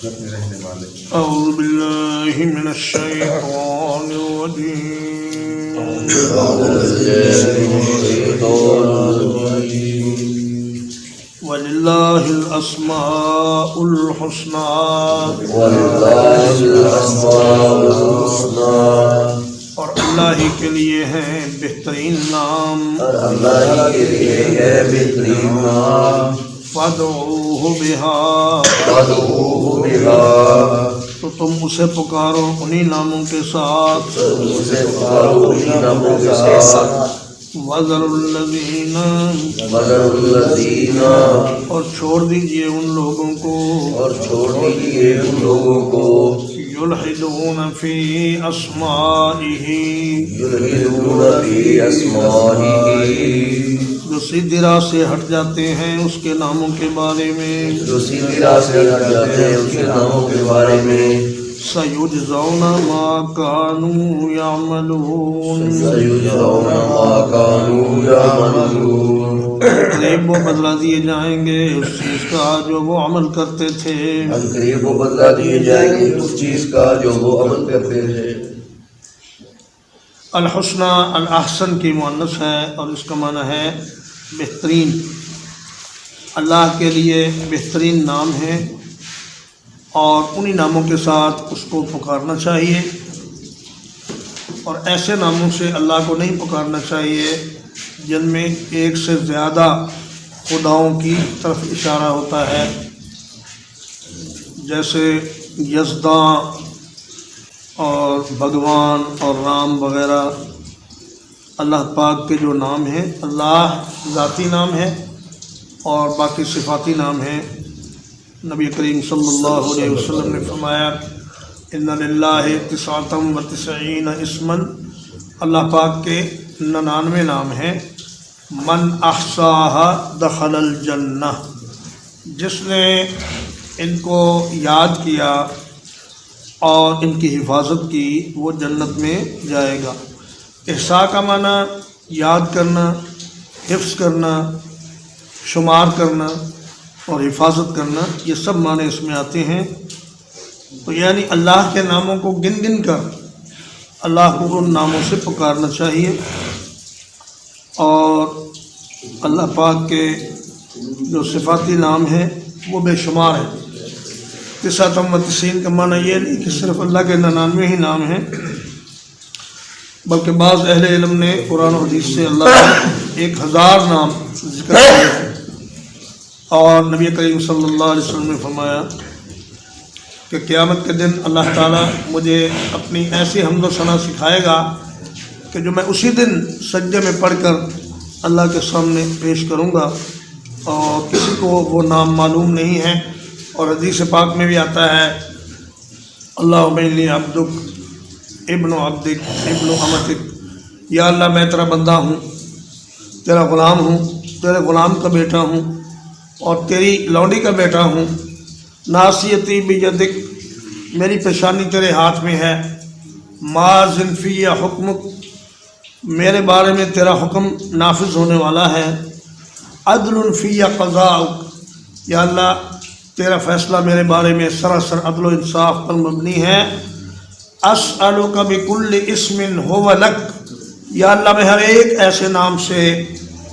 أعوذ بالله من الشيطان الرجيم ولله الأسماء الحسنى اور اللہ ہی کے لیے ہیں بہترین نام فادعوہ بہا تو تم اسے پکارو انہی ناموں کے ساتھ وَذَرُوا الَّذِينَ اور چھوڑ دیجئے ان لوگوں کو یلحدون فی اسمائہ جو سیدھی راہ سے ہٹ جاتے ہیں اس کے ناموں کے بارے میں سَيُجْزَوْنَ مَا كَانُوا يَعْمَلُونَ قریب وہ بدلہ دیے جائیں گے اس چیز کا جو وہ عمل کرتے تھے الحسنى الاحسن کی مؤنث ہے اور اس کا معنی ہے بہترین. اللہ کے لیے بہترین نام ہے اور انہی ناموں کے ساتھ اس کو پکارنا چاہیے اور ایسے ناموں سے اللہ کو نہیں پکارنا چاہیے جن میں ایک سے زیادہ خداؤں کی طرف اشارہ ہوتا ہے، جیسے یزداں اور بھگوان اور رام وغیرہ. اللہ پاک کے جو نام ہیں اللہ ذاتی نام ہے اور باقی صفاتی نام ہیں. نبی کریم صلی اللہ علیہ وسلم نے فرمایا ان للہ 99 اسما، اللہ پاک کے 99 نام ہیں. من احصاها دخل الجنہ، جس نے ان کو یاد کیا اور ان کی حفاظت کی وہ جنت میں جائے گا. احصاء کا معنی یاد کرنا، حفظ کرنا، شمار کرنا اور حفاظت کرنا، یہ سب معنی اس میں آتے ہیں. تو یعنی اللہ کے ناموں کو گن گن کر اللہ کو ان ناموں سے پکارنا چاہیے. اور اللہ پاک کے جو صفاتی نام ہیں وہ بے شمار ہیں. 99 کا معنی یہ نہیں کہ صرف اللہ کے 99 ہی نام ہیں، بلکہ بعض اہل علم نے قرآن و حدیث سے اللہ کے 1000 نام ذکر کیے ہیں. اور نبی کریم صلی اللہ علیہ وسلم نے فرمایا کہ قیامت کے دن اللہ تعالیٰ مجھے اپنی ایسی حمد و ثنا سکھائے گا کہ جو میں اسی دن سجدے میں پڑھ کر اللہ کے سامنے پیش کروں گا اور کسی کو وہ نام معلوم نہیں ہے. اور حدیث پاک میں بھی آتا ہے اللہم انی عبدک ابن عبدک ابن امتک، یا اللہ میں تیرا بندہ ہوں، تیرا غلام ہوں، تیرے غلام کا بیٹا ہوں اور تیری لونڈی کا بیٹا ہوں. ناصیتی بیدک، میری پیشانی تیرے ہاتھ میں ہے. ماضٍ فی حکمک، میرے بارے میں تیرا حکم نافذ ہونے والا ہے. عدل فی قضاءک، یا اللہ تیرا فیصلہ میرے بارے میں سراسر عدل و انصاف پر مبنی ہے. اسألک بکل اسم هو لک، یا اللہ میں ہر ایک ایسے نام سے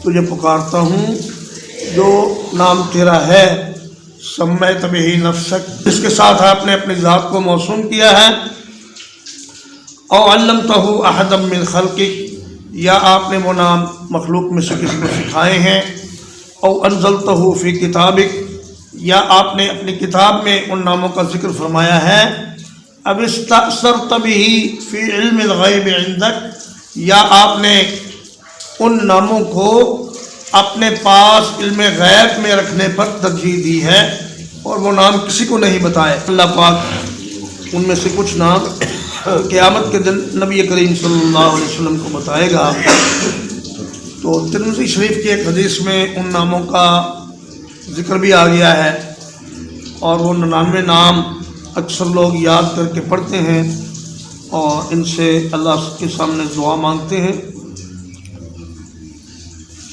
تجھے پکارتا ہوں جو نام تیرا ہے. سمیت بہ نفسک، جس کے ساتھ آپ نے اپنی ذات کو موسوم کیا ہے. او علمتہ احدا من خلقک، یا آپ نے وہ نام مخلوق میں سے کسی کو سکھائے ہیں. او انزلتہ فی کتابک، یا آپ نے اپنی کتاب میں ان ناموں کا ذکر فرمایا ہے. اب استأثرت بہ فی علم الغیب عندک، یا آپ نے ان ناموں کو اپنے پاس علم غیب میں رکھنے پر ترجیح دی ہے اور وہ نام کسی کو نہیں بتائے. اللہ پاک ان میں سے کچھ نام قیامت کے دن نبی کریم صلی اللہ علیہ وسلم کو بتائے گا. تو ترمذی شریف کی ایک حدیث میں ان ناموں کا ذکر بھی آ گیا ہے اور وہ 99 نام اکثر لوگ یاد کر کے پڑھتے ہیں اور ان سے اللہ کے سامنے دعا مانگتے ہیں.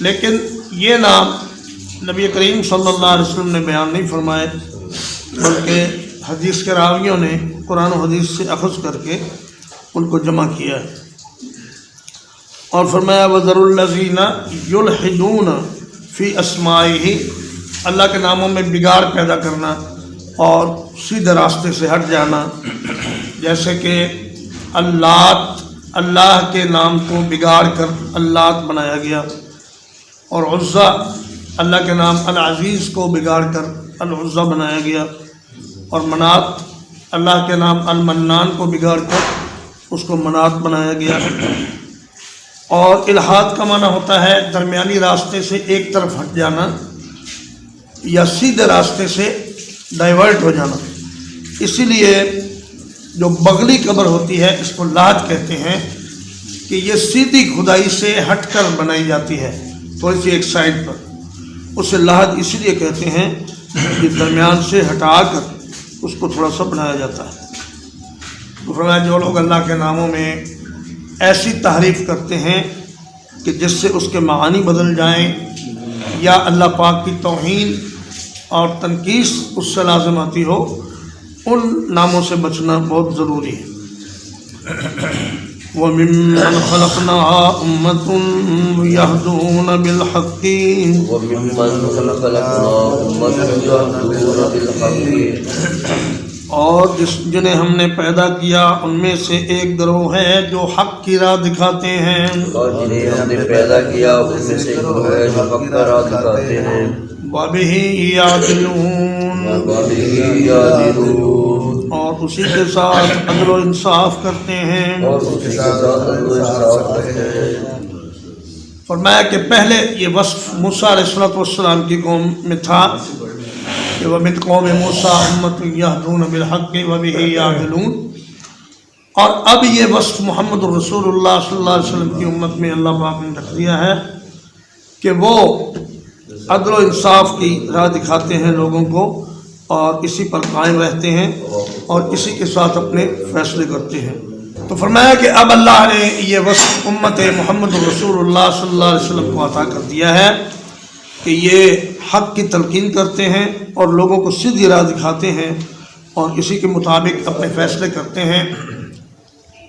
لیکن یہ نام نبی کریم صلی اللہ علیہ وسلم نے بیان نہیں فرمائے، بلکہ حدیث کے راویوں نے قرآن و حدیث سے اخذ کر کے ان کو جمع کیا ہے۔ اور فرمایا وَذَرُوا الَّذِينَ يُلْحِدُونَ فِي أَسْمَائِهِ، اللہ کے ناموں میں بگاڑ پیدا کرنا اور سیدھے راستے سے ہٹ جانا، جیسے کہ اللات، اللہ کے نام کو بگاڑ کر اللات بنایا گیا، اور عزا، اللہ کے نام العزیز کو بگاڑ کر العزا بنایا گیا، اور منات، اللہ کے نام المنان کو بگاڑ کر اس کو منات بنایا گیا۔ اور الحاد کا معنی ہوتا ہے درمیانی راستے سے ایک طرف ہٹ جانا یا سیدھے راستے سے ڈائیورٹ ہو جانا۔ اسی لیے جو بغلی قبر ہوتی ہے اس کو لات کہتے ہیں کہ یہ سیدھی کھدائی سے ہٹ کر بنائی جاتی ہے، تھوڑی سی ایک سائڈ پر، اسے لحد اسی لیے کہتے ہیں کہ درمیان سے ہٹا کر اس کو تھوڑا سا بنایا جاتا ہے۔ تو فرمایا جو لوگ اللہ کے ناموں میں ایسی تحریف کرتے ہیں کہ جس سے اس کے معانی بدل جائیں یا اللہ پاک کی توہین اور تنقیص اس سے لازم آتی ہو، ان ناموں سے بچنا بہت ضروری ہے۔ وَمِمَّنْ خَلَقْنَا أُمَّةٌ يَهْدُونَ بِالْحَقِّ اور جنہیں ہم نے پیدا کیا ان میں سے ایک گروہ ہے جو حق کی راہ دکھاتے ہیں، اور جنہیں ہم نے پیدا کیا ان میں سے ایک گروہ ہے جو حق کا راہ دکھاتے ہیں، وَبِهِ يَعْدِلُونَ وَبِهِ يَعْدِلُونَ اور اسی کے ساتھ عدل و انصاف کرتے ہیں۔ اور اس کے ساتھ عدل و انصاف کرتے ہیں۔ فرمایا کہ پہلے یہ وصف موسیٰ علیہ السلام کی قوم میں تھا کہ وَمِن قَوْمِ مُوسَىٰ أُمَّةٌ يَهْدُونَ بِالْحَقِّ وَبِهِ يَعْدِلُونَ، اور اب یہ وصف محمد الرسول اللہ صلی اللہ علیہ وسلم کی امت میں اللہ پاک نے رکھ دیا ہے کہ وہ عدل و انصاف کی راہ دکھاتے ہیں لوگوں کو اور اسی پر قائم رہتے ہیں اور اسی کے ساتھ اپنے فیصلے کرتے ہیں۔ تو فرمایا کہ اب اللہ نے یہ وصف امت محمد الرسول اللہ صلی اللہ علیہ وسلم کو عطا کر دیا ہے کہ یہ حق کی تلقین کرتے ہیں اور لوگوں کو سیدھی راہ دکھاتے ہیں اور اسی کے مطابق اپنے فیصلے کرتے ہیں۔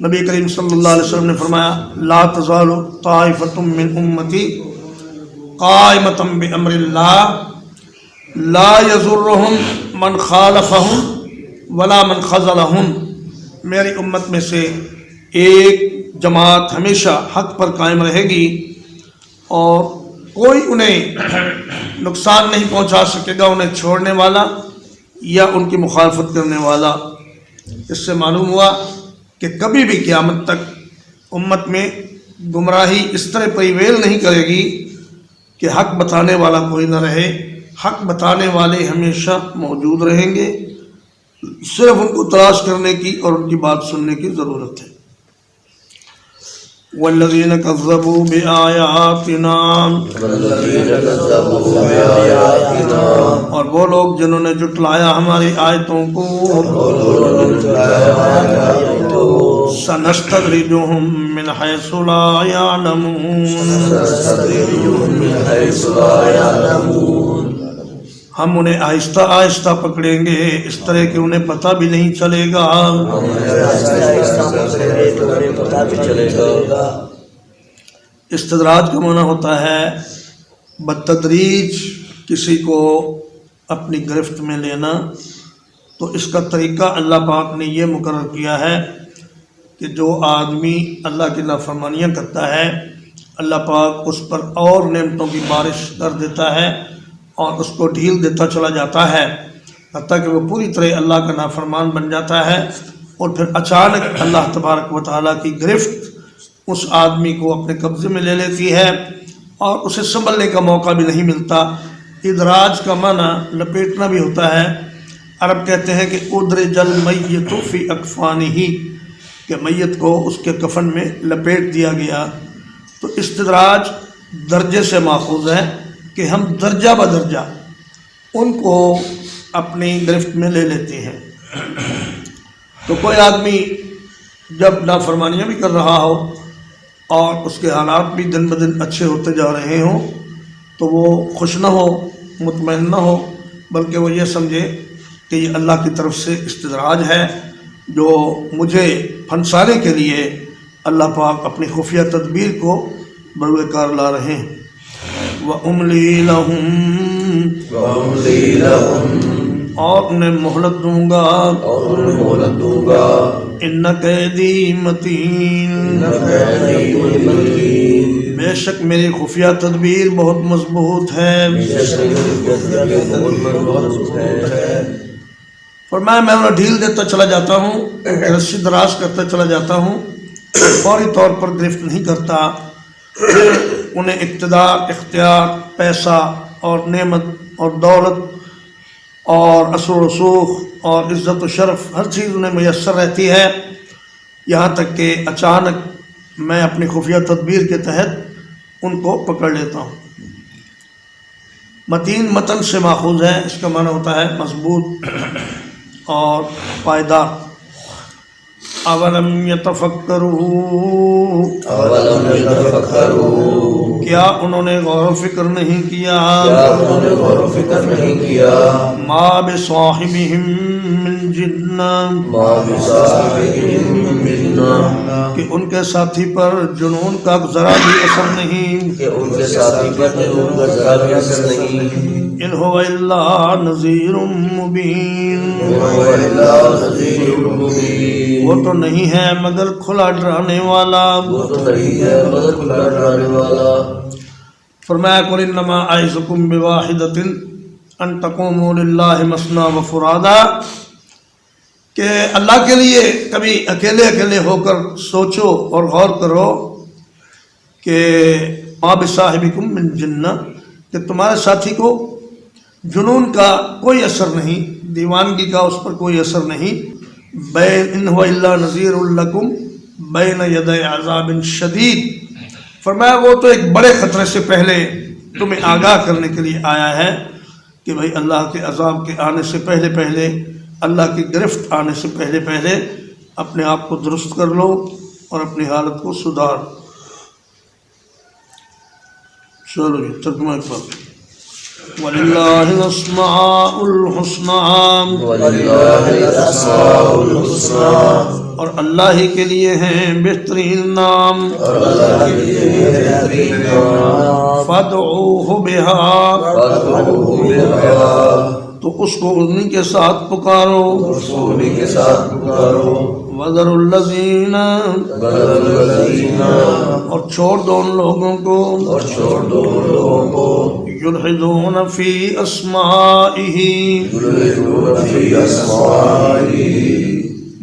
نبی کریم صلی اللہ علیہ وسلم نے فرمایا لا تزال طائفۃ من امتی قائمۃ بامر اللہ لا یضرهم من خالفهم ولا من خذلهم، میری امت میں سے ایک جماعت ہمیشہ حق پر قائم رہے گی اور کوئی انہیں نقصان نہیں پہنچا سکے گا، انہیں چھوڑنے والا یا ان کی مخالفت کرنے والا۔ اس سے معلوم ہوا کہ کبھی بھی قیامت تک امت میں گمراہی اس طرح پریویل نہیں کرے گی کہ حق بتانے والا کوئی نہ رہے، حق بتانے والے ہمیشہ موجود رہیں گے، صرف ان کو تلاش کرنے کی اور ان کی بات سننے کی ضرورت ہے۔ والذین کذبوا بآیاتنا، اور وہ لوگ جنہوں نے جھٹلایا ہماری آیتوں کو، سنستدرجہم من حیث لا یعلمون، ہم انہیں آہستہ آہستہ پکڑیں گے اس طرح کہ انہیں پتہ بھی نہیں چلے گا۔ استدراج کا معنی ہوتا ہے بتدریج کسی کو اپنی گرفت میں لینا۔ تو اس کا طریقہ اللہ پاک نے یہ مقرر کیا ہے کہ جو آدمی اللہ کی نافرمانیاں کرتا ہے اللہ پاک اس پر اور نعمتوں کی بارش کر دیتا ہے اور اس کو ڈھیل دیتا چلا جاتا ہے حتیٰ کہ وہ پوری طرح اللہ کا نافرمان بن جاتا ہے، اور پھر اچانک اللہ تبارک و تعالیٰ کی گرفت اس آدمی کو اپنے قبضے میں لے لیتی ہے اور اسے سنبھلنے کا موقع بھی نہیں ملتا۔ ادراج کا معنی لپیٹنا بھی ہوتا ہے۔ عرب کہتے ہیں کہ ادرج المیت فی اکفانہ، کہ میت کو اس کے کفن میں لپیٹ دیا گیا۔ تو استدراج درجے سے ماخوذ ہے کہ ہم درجہ بدرجہ ان کو اپنی گرفت میں لے لیتے ہیں۔ تو کوئی آدمی جب نافرمانیاں بھی کر رہا ہو اور اس کے حالات بھی دن بدن اچھے ہوتے جا رہے ہوں تو وہ خوش نہ ہو، مطمئن نہ ہو، بلکہ وہ یہ سمجھے کہ یہ اللہ کی طرف سے استدراج ہے جو مجھے پھنسانے کے لیے اللہ پاک اپنی خفیہ تدبیر کو بروئے کار لا رہے ہیں۔ وَأُمْلِي لَهُمْ اور انہیں مہلت دوں گا، اِنَّ قَیدِی مَتِین بے شک میری خفیہ تدبیر بہت مضبوط ہے۔ فرمایا میں انہیں ڈھیل دیتا چلا جاتا ہوں، رسی دراز کرتا چلا جاتا ہوں، فوری طور پر گرفت نہیں کرتا، پھر انہیں اقتدار، اختیار، پیسہ اور نعمت اور دولت اور اثر و رسوخ اور عزت و شرف ہر چیز انہیں میسر رہتی ہے، یہاں تک کہ اچانک میں اپنی خفیہ تدبیر کے تحت ان کو پکڑ لیتا ہوں۔ متین متن سے ماخوذ ہے، اس کا معنی ہوتا ہے مضبوط اور پائیدار۔ اولم یتفکروا کیا انہوں نے غور و فکر نہیں کیا، ما بصاحبہم من جنہ کہ ان کے ساتھی پر جنون کا ذرا بھی اثر نہیں، ان هو الا نذیر مبین وہ تو نہیں ہے مگر کھلا ڈرانے والا۔ فرمایا قل انما اعظکم بواحدۃ ان تقوموا للہ مثنی وفرادا کہ اللہ کے لیے کبھی اکیلے اکیلے ہو کر سوچو اور غور کرو کہ ما بصاحبکم من جنہ کہ تمہارے ساتھی کو جنون کا کوئی اثر نہیں، دیوانگی کا اس پر کوئی اثر نہیں، بین ان هو الا نذیر لکم بین یدی عذاب شدید فرمایا وہ تو ایک بڑے خطرے سے پہلے تمہیں آگاہ کرنے کے لیے آیا ہے کہ بھائی اللہ کے عذاب کے آنے سے پہلے پہلے، اللہ کی گرفت آنے سے پہلے پہلے اپنے آپ کو درست کر لو اور اپنی حالت کو سدھار۔ چلو جی ترجمہ ایک بار وَلِلَّهِ الْأَسْمَاءُ الْحُسْنَى اور اللہ ہی کے لیے ہیں بہترین نام، فَادْعُوهُ بِهَا تو اس کو انہی کے ساتھ پکارو، وَذَرُوا الَّذِينَ اور چھوڑ دو ان لوگوں کو یلحدون فی اسمائہ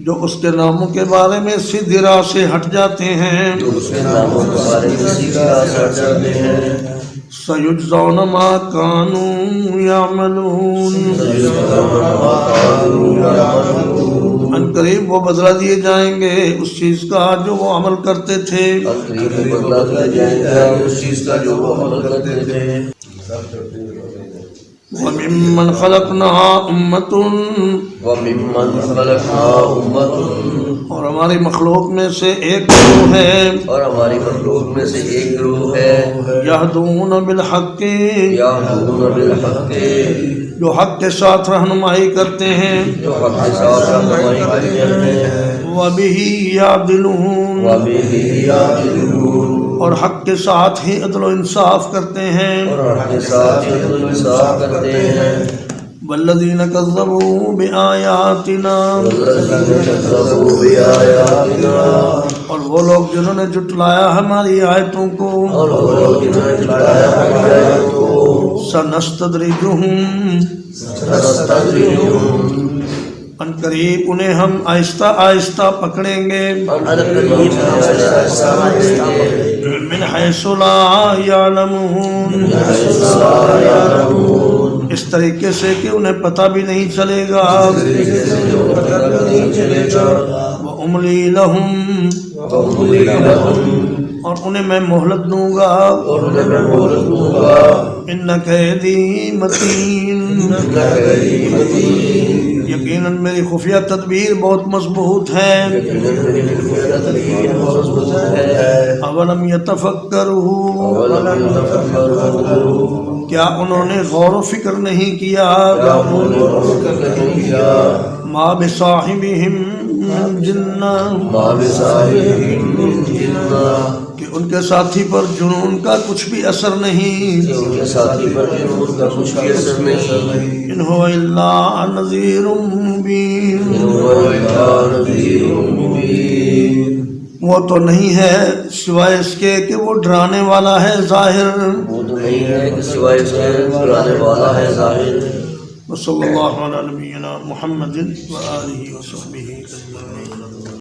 جو اس کے ناموں کے بارے میں سیدھی راہ سے ہٹ جاتے ہیں، سَيُجْزَوْنَ مَا كَانُوا يَعْمَلُونَ ان قریب وہ بدلہ دیے جائیں گے اس چیز کا جو وہ عمل کرتے تھے۔ وَمِمَّنْ خَلَقْنَا أُمَّةٌ اور ہماری مخلوق میں سے ایک گروہ ہے، یہدون بالحق جو حق کے ساتھ رہنمائی کرتے ہیں، وَبِهِ يَعْدِلُونَ اور حق کے ساتھ ہی عدل و انصاف کرتے ہیں، وَالَّذِينَ كَذَّبُوا بِآيَاتِنَا اور وہ لوگ جنہوں نے جھٹلایا ہماری آیتوں کو، سَنَسْتَدْرِجُهُمْ ان قریب انہیں ہم آہستہ آہستہ پکڑیں گے، من حیث لا یعلمون اس طریقے سے کہ انہیں پتہ بھی نہیں چلے گا، وَأُمْلِي لَهُمْ اور انہیں میں مہلت دوں گا، اِنَّ کَیدِی مَتِین یقیناً میری خفیہ تدبیر بہت مضبوط ہے۔ اولم یتفکروا کیا انہوں نے غور و فکر نہیں کیا ما بصاحبہم من جنہ کہ ان کے ساتھی پر جنون کا کچھ بھی اثر نہیں ان هو الا نذیر مبین وہ تو نہیں ہے سوائے اس کے کہ وہ ڈرانے والا ہے ظاہر وصلی اللہ علی نبینا محمد و آلہ وصحبہ اجمعین.